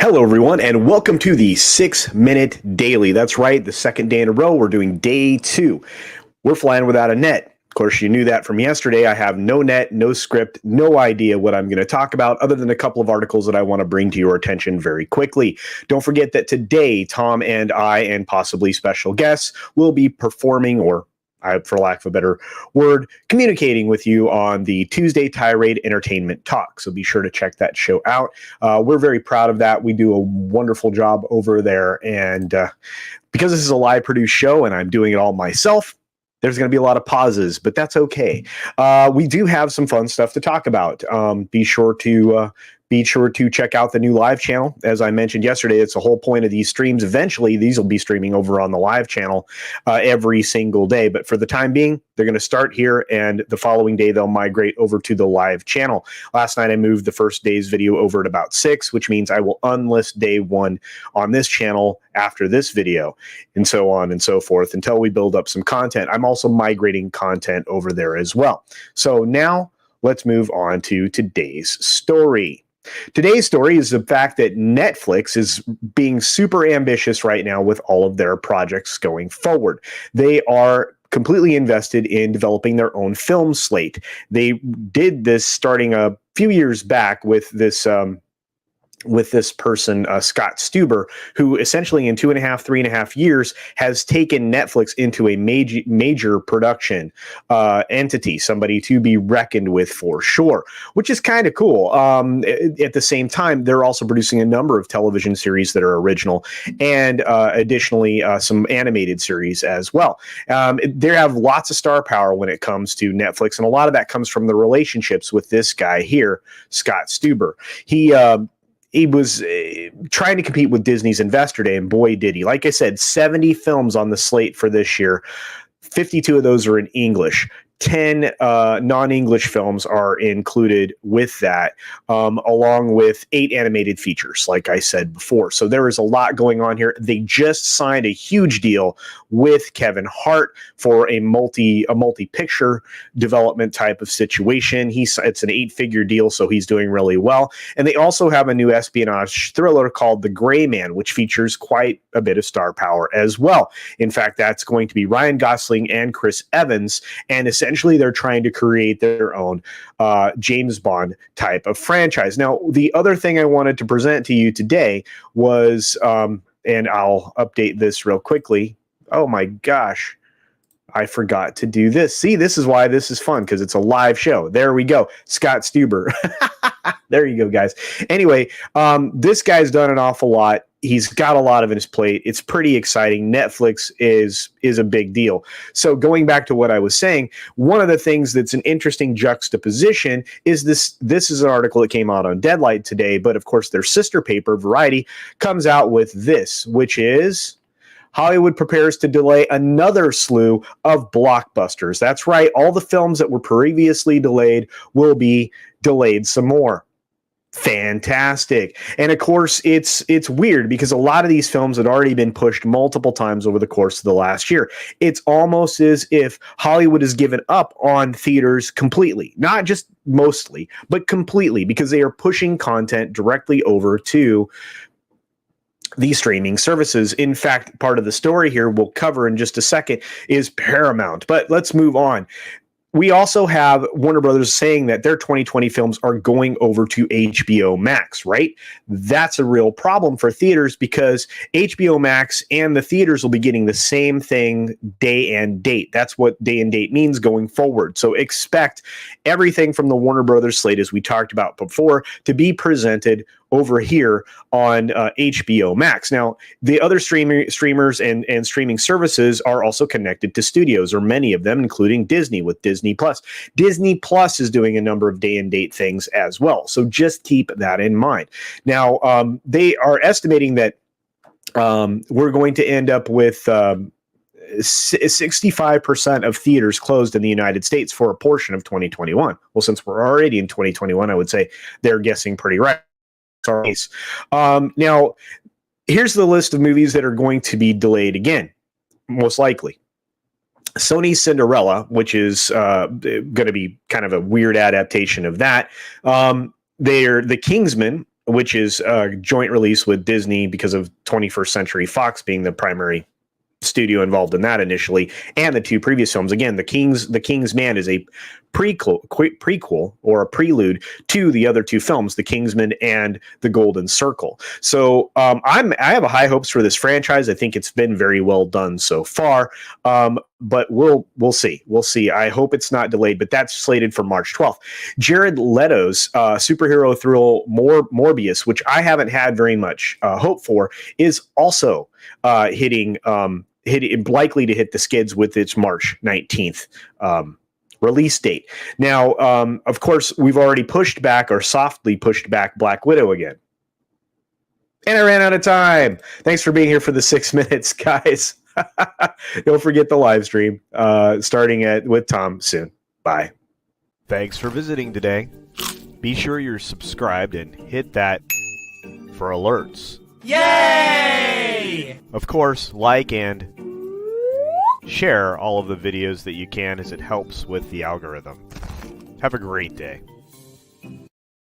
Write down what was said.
Hello, everyone, and welcome to the 6-Minute Daily. That's right, the second day in a row. We're doing day 2. We're flying without a net. Of course, you knew that from yesterday. I have no net, no script, no idea what I'm going to talk about other than a couple of articles that I want to bring to your attention very quickly. Don't forget that today, Tom and I, and possibly special guests, will be performing, or for lack of a better word, communicating with you on the Tuesday Tirade Entertainment Talk. So be sure to check that show out. We're very proud of that. We do a wonderful job over there. And because this is a live produced show and I'm doing it all myself, there's going to be a lot of pauses, but that's okay. We do have some fun stuff to talk about. Be sure to check out the new live channel. As I mentioned yesterday, it's the whole point of these streams. Eventually, these will be streaming over on the live channel every single day. But for the time being, they're going to start here, and the following day, they'll migrate over to the live channel. Last night, I moved the first day's video over at about 6, which means I will unlist day 1 on this channel after this video, and so on and so forth until we build up some content. I'm also migrating content over there as well. So now let's move on to today's story. Today's story is the fact that Netflix is being super ambitious right now with all of their projects going forward. They are completely invested in developing their own film slate. They did this starting a few years back with this person, Scott Stuber, who essentially in 3.5 years has taken Netflix into a major production entity, somebody to be reckoned with for sure, which is kind of cool. At the same time, they're also producing a number of television series that are original and additionally some animated series as well. They have lots of star power when it comes to Netflix, and a lot of that comes from the relationships with this guy here, Scott Stuber. He was trying to compete with Disney's Investor Day, and boy, did he. Like I said, 70 films on the slate for this year. 52 of those are in English. 10 non-English films are included with that, along with 8 animated features, like I said before. So there is a lot going on here. They just signed a huge deal with Kevin Hart for a multi-picture development type of situation. It's an 8-figure deal, so he's doing really well. And they also have a new espionage thriller called The Gray Man, which features quite a bit of star power as well. In fact, that's going to be Ryan Gosling and Chris Evans, and essentially they're trying to create their own James Bond type of franchise. Now, the other thing I wanted to present to you today was, and I'll update this real quickly. Oh my gosh, I forgot to do this. See, this is why this is fun, because it's a live show. There we go. Scott Stuber. There you go, guys. Anyway, this guy's done an awful lot. He's got a lot of his plate. It's pretty exciting. Netflix is a big deal. So going back to what I was saying, one of the things that's an interesting juxtaposition is this is an article that came out on Deadline today, but of course their sister paper, Variety, comes out with this, which is Hollywood prepares to delay another slew of blockbusters. That's right. All the films that were previously delayed will be delayed some more. Fantastic. And of course, it's weird because a lot of these films had already been pushed multiple times over the course of the last year. It's almost as if Hollywood has given up on theaters completely, not just mostly, but completely, because they are pushing content directly over to these streaming services. In fact, part of the story here we'll cover in just a second is Paramount. But let's move on. We also have Warner Brothers saying that their 2020 films are going over to HBO Max, right? That's a real problem for theaters because HBO Max and the theaters will be getting the same thing day and date. That's what day and date means going forward. So expect everything from the Warner Brothers slate, as we talked about before, to be presented over here on HBO Max. Now, the other streamers and streaming services are also connected to studios, or many of them, including Disney with Disney Plus. Disney Plus is doing a number of day and date things as well. So just keep that in mind. Now, they are estimating that we're going to end up with 65% of theaters closed in the United States for a portion of 2021. Well, since we're already in 2021, I would say they're guessing pretty right. Now, here's the list of movies that are going to be delayed again, most likely. Sony's Cinderella, which is going to be kind of a weird adaptation of that. The Kingsman which is a joint release with Disney because of 21st Century Fox being the primary studio involved in that initially, and the two previous films. Again, the King's Man is a prequel or a prelude to the other two films, The Kingsman and The Golden Circle. So I have high hopes for this franchise. I think it's been very well done so far, but we'll see. We'll see. I hope it's not delayed, but that's slated for March 12th. Jared Leto's superhero thrill Morbius, which I haven't had very much hope for, is also hitting likely to hit the skids with its March 19th release date. Now, of course, we've already pushed back or softly pushed back Black Widow again. And I ran out of time. Thanks for being here for the 6 minutes, guys. Don't forget the live stream starting with Tom soon. Bye. Thanks for visiting today. Be sure you're subscribed and hit that for alerts. Yay! Of course, like and share all of the videos that you can, as it helps with the algorithm. Have a great day.